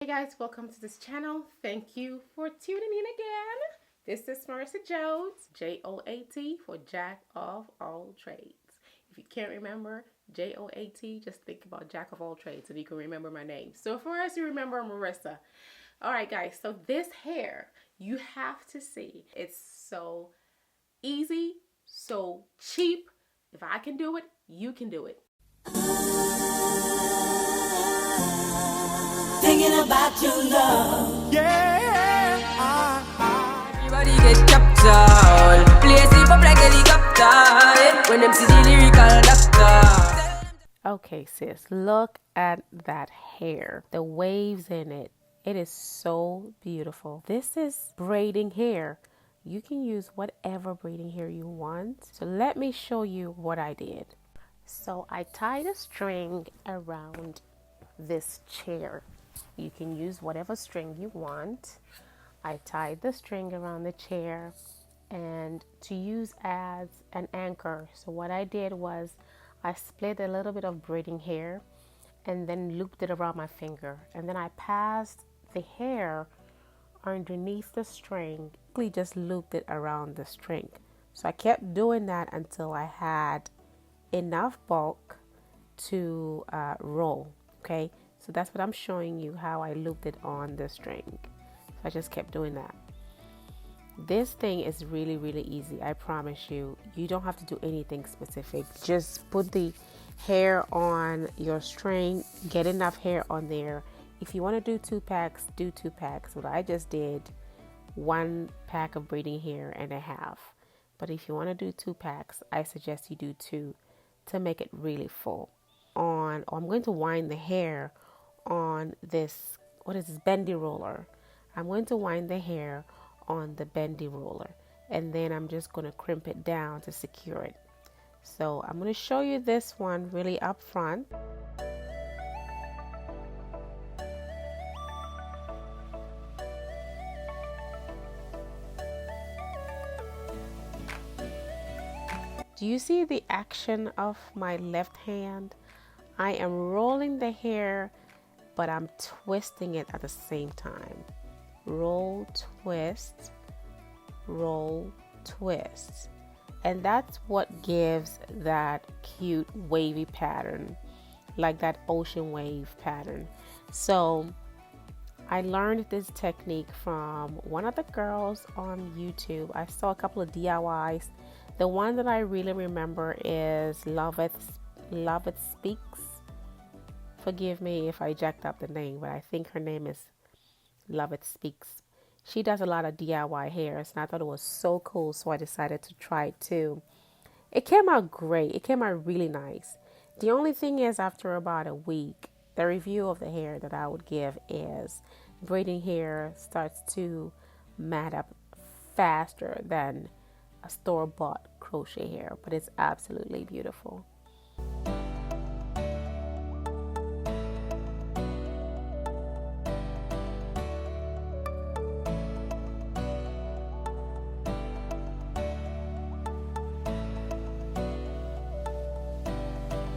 Hey guys, welcome to this channel. Thank you for tuning in again. This is Marissa Jones, J-O-A-T for Jack of all trades. If you can't remember J-O-A-T, just think about Jack of all trades and you can remember my name. So for us, you remember Marissa. All right guys, so this hair, you have to see. It's so easy, so cheap. If I can do it, you can do it. Thinking about your love. Everybody get captured. Play sleep up like helicopter. When them see the lyrical doctor. Okay, sis, look at that hair. The waves in it. It is so beautiful. This is braiding hair. You can use whatever braiding hair you want. So let me show you what I did. So I tied a string around this chair. You can use whatever string you want. I tied the string around the chair and to use as an anchor. So what I did was I split a little bit of braiding hair and then looped it around my finger. And then I passed the hair underneath the string. We just looped it around the string. So I kept doing that until I had enough bulk to roll. Okay, so that's what I'm showing you, how I looped it on the string. So I just kept doing that. This thing is really easy. I promise you. You don't have to do anything specific. Just put the hair on your string, get enough hair on there. If you want to do 2 packs, do 2 packs. What I just did, 1 pack of braiding hair and a half. But if you want to do 2 packs, I suggest you do 2 to make it really full. I'm going to wind the hair on this, what is this, bendy roller. I'm going to wind the hair on the bendy roller and then I'm just going to crimp it down to secure it. So I'm going to show you this one really up front. Do you see the action of my left hand? I am rolling the hair, but I'm twisting it at the same time. Roll, twist, roll, twist. And that's what gives that cute wavy pattern, like that ocean wave pattern. So I learned this technique from one of the girls on YouTube. I saw a couple of DIYs. The one that I really remember is Love It Speaks. Forgive me if I jacked up the name, but I think her name is Love It Speaks. She does a lot of DIY hairs, and I thought it was so cool, so I decided to try it too. It came out great. It came out really nice. The only thing is, after about a week, the review of the hair that I would give is braiding hair starts to mat up faster than a store-bought crochet hair, but it's absolutely beautiful.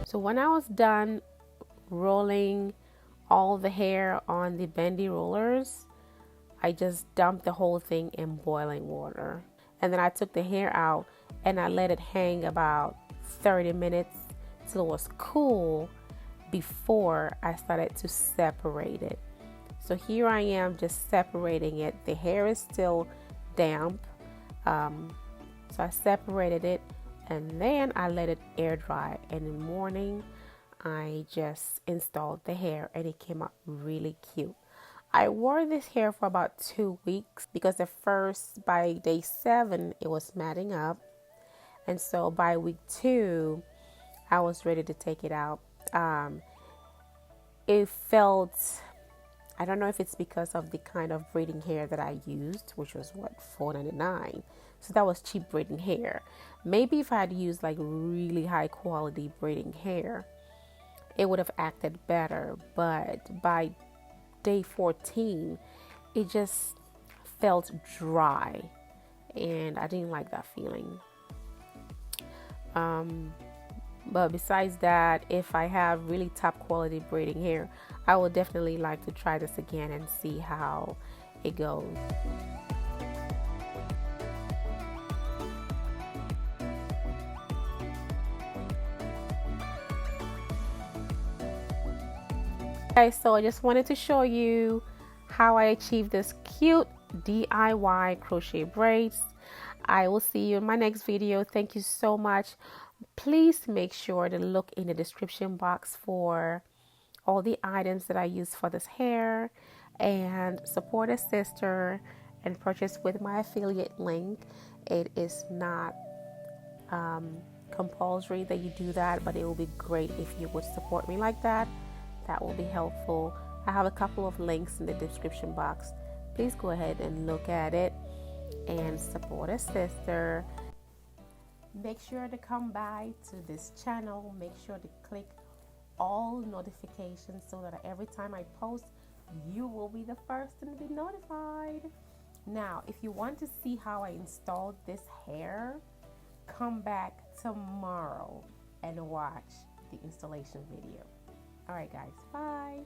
So when I was done rolling all the hair on the bendy rollers, I just dumped the whole thing in boiling water. And then I took the hair out and I let it hang about 30 minutes till it was cool before I started to separate it. So here I am just separating it. The hair is still damp. So I separated it and then I let it air dry. And in the morning, I just installed the hair and it came out really cute. I wore this hair for about 2 weeks because by day 7, it was matting up. And so by week 2, I was ready to take it out. It felt, I don't know if it's because of the kind of braiding hair that I used, which was what, $4.99. So that was cheap braiding hair. Maybe if I had used like really high quality braiding hair, it would have acted better. But by day 14, it just felt dry and I didn't like that feeling. But besides that, if I have really top quality braiding hair, I will definitely like to try this again and see how it goes. Okay, so I just wanted to show you how I achieved this cute DIY crochet braids. I will see you in my next video. Thank you so much. Please make sure to look in the description box for all the items that I use for this hair, and support a sister and purchase with my affiliate link. It is not compulsory that you do that, but it will be great if you would support me like that. That will be helpful. I have a couple of links in the description box. Please go ahead and look at it and support a sister. Make sure to come by to this channel. Make sure to click all notifications so that every time I post, you will be the first to be notified. Now, if you want to see how I installed this hair, come back tomorrow and watch the installation video. All right, guys, bye.